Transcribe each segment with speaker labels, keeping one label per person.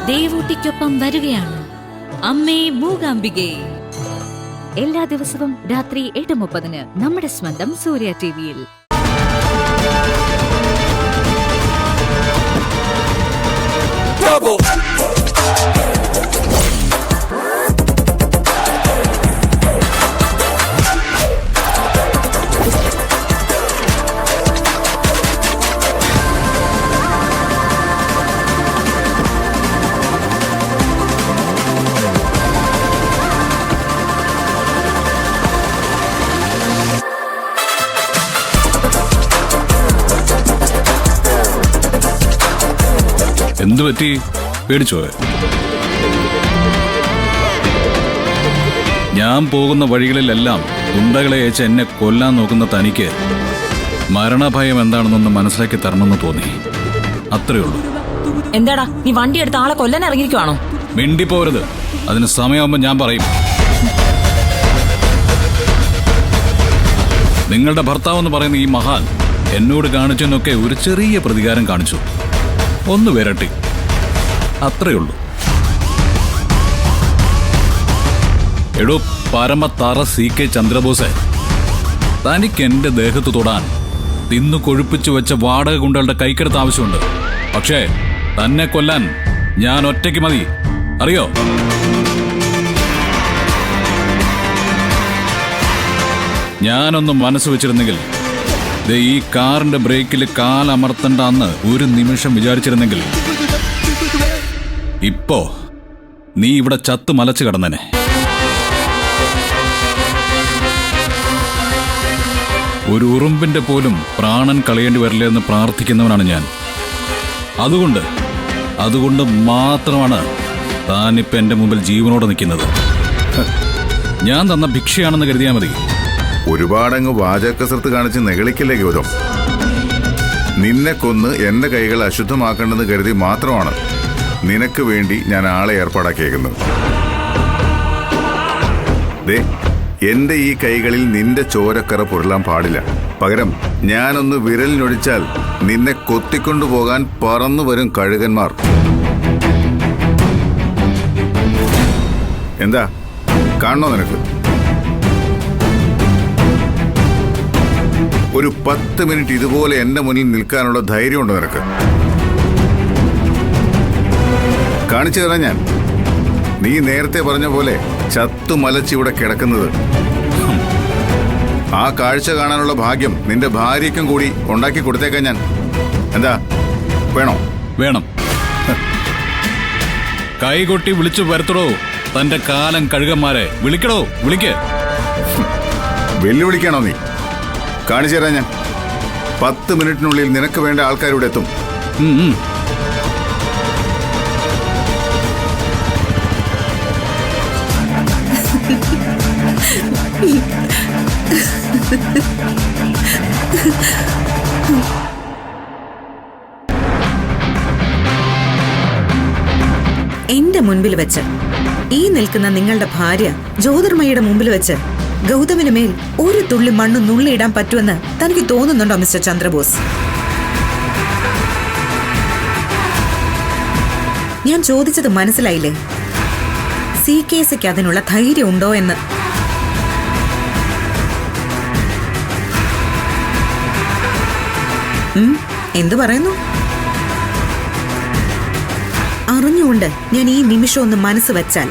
Speaker 1: ദേവൂട്ടിക്കൊപ്പം വരികയാണ് അമ്മേ മൂകാംബികേ. എല്ലാ ദിവസവും രാത്രി 8:30 നമ്മുടെ സ്വന്തം സൂര്യ ടിവിയിൽ.
Speaker 2: എന്തു പറ്റി? പേടിച്ചോ? ഞാൻ പോകുന്ന വഴികളിലെല്ലാം ഗുണ്ടകളെ അയച്ച് എന്നെ കൊല്ലാൻ നോക്കുന്ന തനിക്ക് മരണഭയം എന്താണെന്നൊന്ന് മനസ്സിലാക്കി തരണമെന്ന് തോന്നി. അത്രേ ഉള്ളൂ.
Speaker 3: എന്താടാ നീ വണ്ടി എടുത്ത് ആളെ കൊല്ലാൻ ഇറങ്ങിയിരിക്കുവാണോ?
Speaker 2: മിണ്ടിപ്പോരുത്. അതിന് സമയമാകുമ്പോൾ ഞാൻ പറയും. നിങ്ങളുടെ ഭർത്താവെന്ന് പറയുന്ന ഈ മഹാൻ എന്നോട് കാണിച്ചെന്നൊക്കെ ഒരു ചെറിയ പ്രതികാരം കാണിച്ചു. ഒന്ന് വരട്ടെ, അത്രയുള്ളൂ. എടോ പരമത്താറ CK ചന്ദ്രബോസെ, തനിക്ക് എന്റെ ദേഹത്ത് തൊടാൻ തിന്നു കൊഴുപ്പിച്ചു വെച്ച വാടക ഗുണ്ടകളുടെ കൈക്കെടുത്ത് ആവശ്യമുണ്ട്. പക്ഷേ തന്നെ കൊല്ലാൻ ഞാൻ ഒറ്റയ്ക്ക് മതി, അറിയോ? ഞാനൊന്ന് മനസ്സ് വെച്ചിരുന്നെങ്കിൽ, ഈ കാറിന്റെ ബ്രേക്കിൽ കാലമർത്തണ്ട അന്ന് ഒരു നിമിഷം വിചാരിച്ചിരുന്നെങ്കിൽ ഇപ്പോ നീ ഇവിടെ ചത്തു മലച്ചു കിടന്നനെ. ഒരു ഉറുമ്പിന്റെ പോലും പ്രാണൻ കളയേണ്ടി വരില്ല എന്ന് പ്രാർത്ഥിക്കുന്നവനാണ് ഞാൻ. അതുകൊണ്ട് മാത്രമാണ് താനിപ്പോ എന്റെ മുമ്പിൽ ജീവനോടെ നിൽക്കുന്നത്. ഞാൻ തന്ന ഭിക്ഷയാണെന്ന് കരുതിയാൽ മതി.
Speaker 4: ഒരുപാടങ്ങ് വാചകസൃത്ത് കാണിച്ച് നെകളിക്കില്ലേ ഗൗതം? നിന്നെ കൊന്ന് എന്റെ കൈകൾ അശുദ്ധമാക്കേണ്ടെന്ന് കരുതി മാത്രമാണ് നിനക്ക് വേണ്ടി ഞാൻ ആളെ ഏർപ്പാടാക്കിയേക്കുന്നത്. എന്റെ ഈ കൈകളിൽ നിന്റെ ചോരക്കറ പുരളാൻ പാടില്ല. പകരം ഞാനൊന്ന് വിരലിനൊഴിച്ചാൽ നിന്നെ കൊത്തിക്കൊണ്ടുപോകാൻ പറന്നു വരും കഴുകന്മാർ. എന്താ കാണണോ നിനക്ക്? ഒരു 10 മിനിറ്റ് ഇതുപോലെ എന്റെ മുന്നിൽ നിൽക്കാനുള്ള ധൈര്യമുണ്ടോ നിനക്ക്? കാണിച്ചു തരാം ഞാൻ. നീ നേരത്തെ പറഞ്ഞ പോലെ ചത്തു മലച്ചിവിടെ കിടക്കുന്നത്. ആ കാഴ്ച കാണാനുള്ള ഭാഗ്യം നിന്റെ ഭാര്യയ്ക്കും കൂടി ഉണ്ടാക്കി കൊടുത്തേക്കാൻ ഞാൻ. എന്താ വേണോ?
Speaker 2: വേണം. കൈകൊട്ടി വിളിച്ചു വരുത്തടോ തന്റെ കാലം കഴുകന്മാരെ. വിളിക്കടോ, വിളിക്ക്.
Speaker 4: വെല്ലുവിളിക്കാണോ നീ? കാണിച്ചു തരാം ഞാൻ. 10 മിനിറ്റിനുള്ളിൽ നിനക്ക് വേണ്ട ആൾക്കാരിവിടെ എത്തും.
Speaker 5: എന്റെ മുൻപിൽ വെച്ച്, ഈ നിൽക്കുന്ന നിങ്ങളുടെ ഭാര്യ ജ്യോതിർമയുടെ മുമ്പിൽ വെച്ച് ഗൗതമിന് മേൽ ഒരു തുള്ളി മണ്ണ് നുള്ളിയിടാൻ പറ്റുമെന്ന് തനിക്ക് തോന്നുന്നുണ്ടോ മിസ്റ്റർ ചന്ദ്രബോസ്? ഞാൻ ചോദിച്ചത് മനസ്സിലായില്ലേ? CKക്ക് അതിനുള്ള ധൈര്യം ഉണ്ടോ എന്ന്. എന്തു പറയുന്നു? അറിഞ്ഞുകൊണ്ട് ഞാൻ ഈ നിമിഷം ഒന്ന് മനസ്സ് വെച്ചാൽ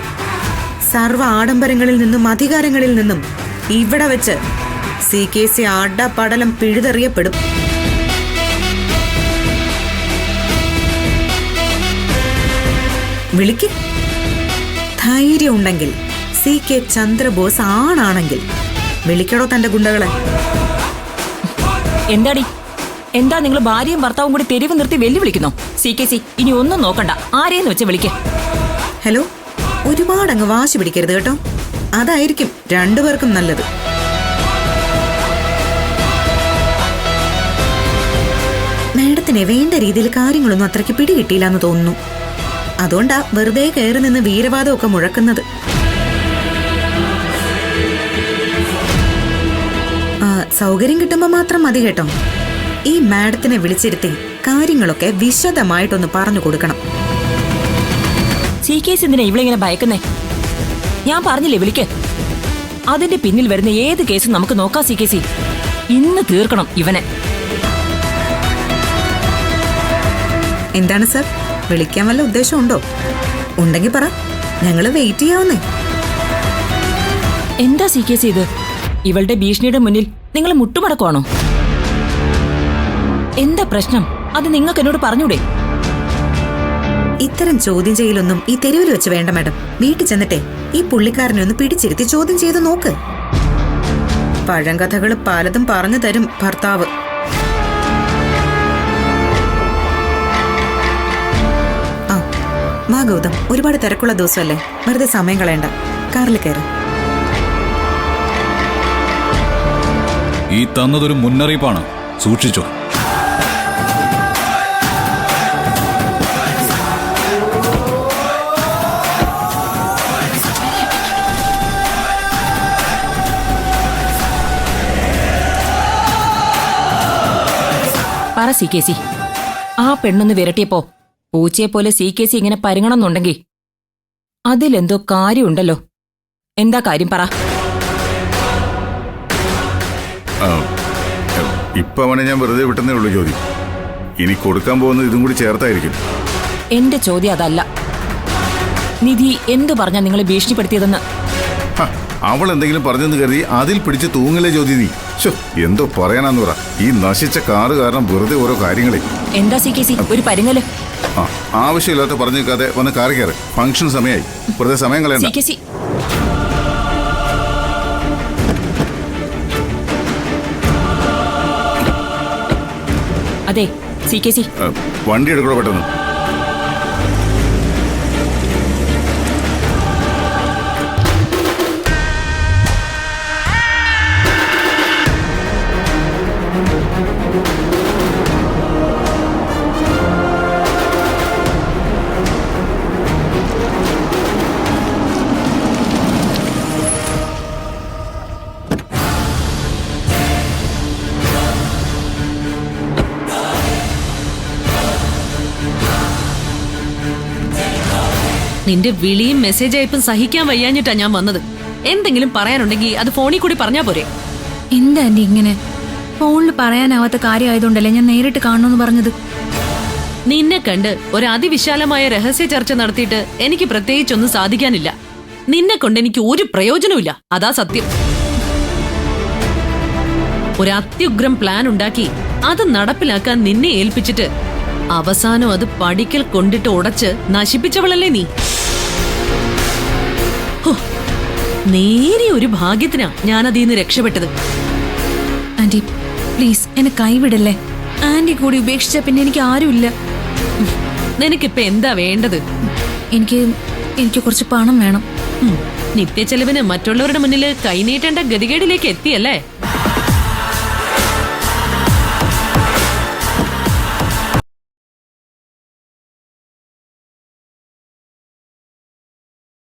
Speaker 5: സർവ്വ ആഡംബരങ്ങളിൽ നിന്നും അധികാരങ്ങളിൽ നിന്നും ഇവിടെ വെച്ച് CK അടപടലം പിഴുതെറിയപ്പെടും. വിളിക്ക്. ധൈര്യം ഉണ്ടെങ്കിൽ, CK ചന്ദ്രബോസ് ആണാണെങ്കിൽ വിളിക്കടോ തന്റെ ഗുണ്ടകളെ.
Speaker 3: എന്താ നിങ്ങൾ ഭാര്യയും ഭർത്താവും കൂടി തെരുവ് നിർത്തി വെല്ലുവിളിക്കുന്നോ? CK ഇനി ഒന്നും നോക്കണ്ട, ആരെയെന്ന് വെച്ച് വിളിക്ക.
Speaker 5: ഹലോ, ഒരുപാടങ്ങ് വാശി പിടിക്കരുത് കേട്ടോ. അതായിരിക്കും രണ്ടുപേർക്കും നല്ലത്. മാഡത്തിനെ വേണ്ട രീതിയിൽ കാര്യങ്ങളൊന്നും അത്രയ്ക്ക് പിടികിട്ടിയില്ലെന്ന് തോന്നുന്നു. അതുകൊണ്ടാ വെറുതെ കയറി നിന്ന് വീരവാദമൊക്കെ മുഴക്കുന്നത്. സൗകര്യം കിട്ടുമ്പോൾ മാത്രം മതി കേട്ടോ. ഈ മാഡത്തിനെ വിളിച്ചിരുത്തി കാര്യങ്ങളൊക്കെ വിശദമായിട്ടൊന്ന് പറഞ്ഞു കൊടുക്കണം.
Speaker 3: സി കേസ് എന്തിനാ ഇവളിങ്ങനെ ഭയക്കുന്നേ? ഞാൻ പറഞ്ഞില്ലേ വിളിക്ക്. അതിന്റെ പിന്നിൽ വരുന്ന ഏത് കേസും നമുക്ക് നോക്കാം സി കെ സി. ഇന്ന് തീർക്കണം ഇവനെ.
Speaker 5: എന്താണ് സർ, വിളിക്കാൻ വല്ല ഉദ്ദേശമുണ്ടോ? ഉണ്ടെങ്കിൽ പറ, ഞങ്ങള് വെയിറ്റ് ചെയ്യാവുന്നേ.
Speaker 3: എന്താ സി കെ സി ഇത്? ഇവളുടെ ഭീഷണിയുടെ മുന്നിൽ നിങ്ങൾ മുട്ടുമടക്കുവാണോ? എന്താ പ്രശ്നം? അത് നിങ്ങൾക്ക് എന്നോട് പറഞ്ഞൂടെ?
Speaker 5: ഇത്തരം ചോദ്യം ചെയ്യലൊന്നും ഈ തെരുവിൽ വെച്ച് വേണ്ട മാഡം. വീട്ടിൽ ചെന്നിട്ടെ ഈ പുള്ളിക്കാരനെ ഒന്ന് പിടിച്ചിരുത്തി ചോദ്യം ചെയ്ത് നോക്ക്. പഴങ്കഥകൾ പലതും പറഞ്ഞു തരും ഭർത്താവ്. ആ വാ ഗൗതം, ഒരുപാട് തിരക്കുള്ള ദിവസമല്ലേ, വെറുതെ സമയം കളയണ്ട, കാറിൽ കയറി.
Speaker 2: ഈ തന്നതൊരു മുന്നറിയിപ്പാണ്, സൂക്ഷിച്ചോ.
Speaker 3: പറ സി കെ സി, ആ പെണ്ണൊന്ന് വിരട്ടിയപ്പോ പൂച്ചയെപ്പോലെ സി കെ സി ഇങ്ങനെ പരുങ്ങണമെന്നുണ്ടെങ്കിൽ അതിലെന്തോ കാര്യമുണ്ടല്ലോ. എന്താ കാര്യം പറ.
Speaker 4: ഇപ്പൊ അവനെ ഞാൻ വെറുതെ വിട്ടെന്നേ ഉള്ളൂ ജ്യോതി. ഇനി കൊടുക്കാൻ പോകുന്നത് ഇതും കൂടി ചേർത്തായിരിക്കും.
Speaker 3: എന്റെ ചോദ്യം അതല്ല. നിധി എന്തു പറഞ്ഞാ നിങ്ങളെ ഭീഷണിപ്പെടുത്തിയതെന്ന്?
Speaker 4: അവൾ എന്തെങ്കിലും പറഞ്ഞെന്ന് കരുതി അതിൽ പിടിച്ച് തൂങ്ങലേ ജ്യോതി നീ. എന്തോ പറയാനാന്ന് പറ. ഈ നശിച്ച കാറ് കാരണം വെറുതെ ഓരോ കാര്യങ്ങളെ.
Speaker 3: എന്താ സി കെ സി ഒരു പരുങ്ങല്?
Speaker 4: ആവശ്യമില്ലാത്ത പറഞ്ഞു നിൽക്കാതെ വന്ന് കാറി കയറി. ഫംഗ്ഷൻ സമയമായി, വെറുതെ സമയം കളയണ്ട.
Speaker 3: സി കെ സി അതെ സി കെ സി
Speaker 4: വണ്ടി എടുക്കണോ പെട്ടെന്ന്.
Speaker 6: നിന്റെ വിളിയും മെസ്സേജ് അയപ്പും സഹിക്കാൻ വയ്യാഞ്ഞിട്ടാ ഞാൻ വന്നത്. എന്തെങ്കിലും പറയാനുണ്ടെങ്കിൽ അത് ഫോണിൽ കൂടി പറഞ്ഞാ പോരെ.
Speaker 1: എന്താ ആന്റി ഇങ്ങനെ? ഫോണിൽ പറയാനാവാത്ത കാര്യമായതുകൊണ്ടല്ലേ ഞാൻ നേരിട്ട് കാണണമെന്ന് പറഞ്ഞത്.
Speaker 6: നിന്നെ കണ്ട് ഒരു അതിവിശാലമായ രഹസ്യ ചർച്ച നടത്തിയിട്ട് എനിക്ക് പ്രത്യേകിച്ചൊന്നും സാധിക്കാനില്ല. നിന്നെ കൊണ്ട് എനിക്ക് ഒരു പ്രയോജനമില്ല, അതാ സത്യം. ഒരു അത്യുഗ്രം പ്ലാൻ ഉണ്ടാക്കി അത് നടപ്പിലാക്കാൻ നിന്നെ ഏൽപ്പിച്ചിട്ട് അവസാനം അത് പടിക്കൽ കൊണ്ടിട്ട് ഉടച്ച് നശിപ്പിച്ചവളല്ലേ നീ. നേരെ ഒരു ഭാഗ്യത്തിനാ ഞാൻ അതിന്ന് രക്ഷപ്പെട്ടത്.
Speaker 1: ആന്റി പ്ലീസ് എന്നെ കൈവിടല്ലേ. ആന്റി കൂടി ഉപേക്ഷിച്ച പിന്നെ എനിക്ക് ആരുമില്ല.
Speaker 6: നിനക്കിപ്പൊ എന്താ വേണ്ടത്?
Speaker 1: എനിക്ക് കുറച്ച് പണം വേണം.
Speaker 6: നിത്യച്ചെലവിന് മറ്റുള്ളവരുടെ മുന്നിൽ കൈനീട്ടേണ്ട ഗതികേടിലേക്ക് എത്തിയല്ലേ?